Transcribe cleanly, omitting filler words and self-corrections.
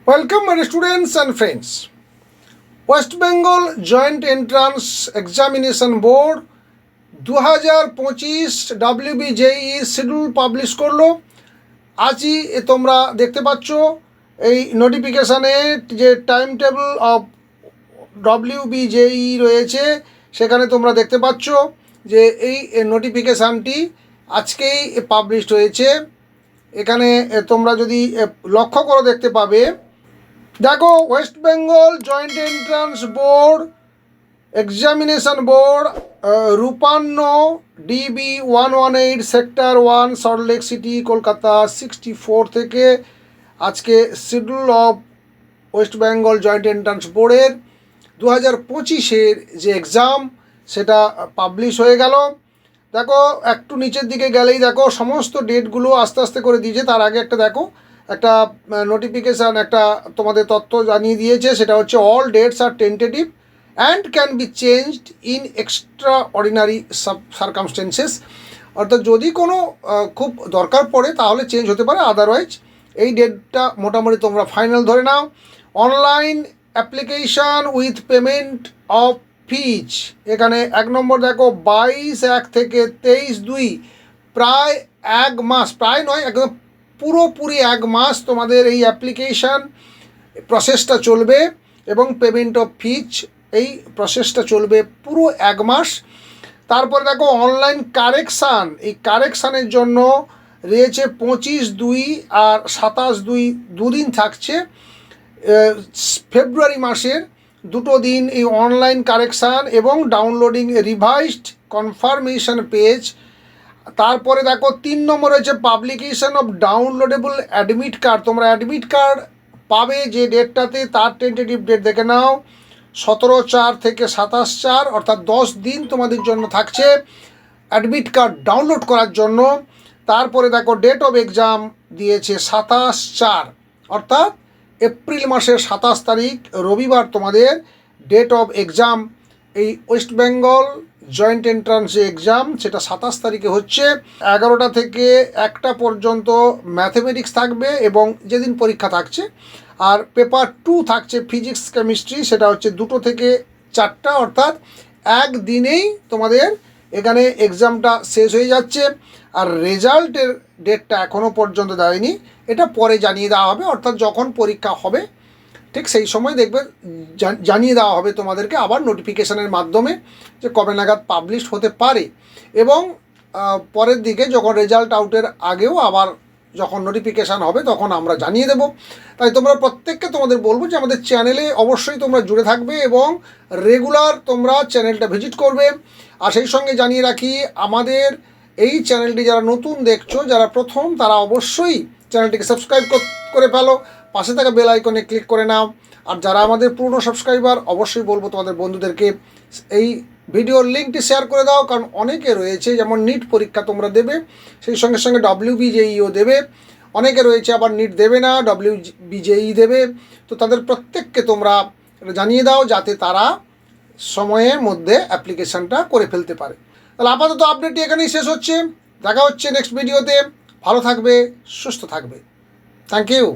Welcome my students and friends. West Bengal Joint Entrance Examination Board 2025 WBJE schedule publish করলো। আজই তোমরা দেখতে পাচ্ছ এই নোটিফিকেশানে যে টাইম টেবিল অফ WBJE রয়েছে, সেখানে তোমরা দেখতে পাচ্ছ যে এই নোটিফিকেশানটি আজকেই পাবলিশড হয়েছে। এখানে তোমরা যদি লক্ষ্য করে দেখতে পাবে, দেখো West Bengal joint entrance board examination board রূপান্ন DB 118 sector 1 Salt Lake city Kolkata 64 থেকে আজকে schedule of West Bengal joint entrance বোর্ডের 2025-এর যে এক্সাম সেটা পাবলিশ হয়ে গেল। দেখো একটু নিচের দিকে গেলেই দেখো সমস্ত ডেটগুলো আস্তে আস্তে করে দিয়েছে। তার আগে একটা দেখো একটা নোটিফিকেশান একটা তোমাদের তথ্য জানিয়ে দিয়েছে, সেটা হচ্ছে all dates are tentative and can be changed in extraordinary circumstances. অর্থাৎ যদি কোনো খুব দরকার পড়ে তাহলে চেঞ্জ হতে পারে, আদারওয়াইজ এই ডেটটা মোটামুটি তোমরা ফাইনাল ধরে নাও। Online application with payment of fees, এখানে 1 নম্বর দেখো 22/1 থেকে 23/2, প্রায় 1 মাস, প্রায় নয় একদম পুরোপুরি 1 মাস তোমাদের এই অ্যাপ্লিকেশান প্রসেসটা চলবে এবং পেমেন্ট অফ ফিজ এই প্রসেসটা চলবে পুরো 1 মাস। তারপরে দেখো অনলাইন কারেকশান, এই কারেকশানের জন্য রয়েছে 25/2 আর 27/2 দুদিন থাকছে। ফেব্রুয়ারি মাসের 2 দিন এই অনলাইন কারেকশান এবং ডাউনলোডিং রিভাইজড কনফার্মেশন পেজ। তারপরে দেখো 3 নম্বর হচ্ছে publication of downloadable admit card. তোমরা অ্যাডমিট কার্ড পাবে যে ডেটটাতে, তার টেন্টেটিভ ডেট দেখে নাও 17/4 থেকে 27/4, অর্থাৎ 10 দিন তোমাদের জন্য থাকছে অ্যাডমিট কার্ড ডাউনলোড করার জন্য। তারপরে দেখো ডেট অফ এক্সাম দিয়েছে 27/4, অর্থাৎ এপ্রিল মাসের 27 তারিখ রবিবার তোমাদের ডেট অফ এক্সাম। এই ওয়েস্ট বেঙ্গল জয়েন্ট এন্ট্রান্স যে এক্সাম সেটা 27 তারিখে হচ্ছে। 11টা থেকে 1টা পর্যন্ত ম্যাথমেটিক্স থাকবে এবং যেদিন পরীক্ষা থাকছে। আর পেপার 2 থাকছে ফিজিক্স কেমিস্ট্রি, সেটা হচ্ছে 2টো থেকে 4টা, অর্থাৎ একদিনেই তোমাদের এখানে এক্সামটা শেষ হয়ে যাচ্ছে। আর রেজাল্টের ডেটটা এখনও পর্যন্ত দেয়নি, এটা পরে জানিয়ে দেওয়া হবে, অর্থাৎ যখন পরীক্ষা হবে ঠিক সেই সময় দেখবে জানিয়ে দেওয়া হবে তোমাদেরকে আবার নোটিফিকেশানের মাধ্যমে যে কবে নাগাদ পাবলিশ হতে পারে। এবং পরের দিকে যখন রেজাল্ট আউটের আগেও আবার যখন নোটিফিকেশান হবে তখন আমরা জানিয়ে দেব। তাই তোমরা প্রত্যেককে তোমাদের বলবো যে আমাদের চ্যানেলে অবশ্যই তোমরা জুড়ে থাকবে এবং রেগুলার তোমরা চ্যানেলটা ভিজিট করবে। আর সেই সঙ্গে জানিয়ে রাখি, আমাদের এই চ্যানেলটি যারা নতুন দেখছো, যারা প্রথম, তারা অবশ্যই চ্যানেলটিকে সাবস্ক্রাইব করে ফেলো, পাশে থাকা বেল আইকনে ক্লিক করে নাও। আর যারা আমাদের পুরনো সাবস্ক্রাইবার, অবশ্যই বলবো তোমাদের বন্ধুদেরকে এই ভিডিওর লিঙ্কটি শেয়ার করে দাও, কারণ অনেকে রয়েছে যেমন নিট পরীক্ষা তোমরা দেবে, সেই সঙ্গে সঙ্গে WBJEও দেবে, অনেকে রয়েছে আবার নিট দেবে না, WBJE দেবে। তো তাদের প্রত্যেককে তোমরা জানিয়ে দাও যাতে তারা সময়ের মধ্যে অ্যাপ্লিকেশানটা করে ফেলতে পারে। তাহলে আপাতত আপডেটটি এখানেই শেষ হচ্ছে। দেখা হচ্ছে নেক্সট ভিডিওতে। ভালো থাকবে, সুস্থ থাকবে। Thank you.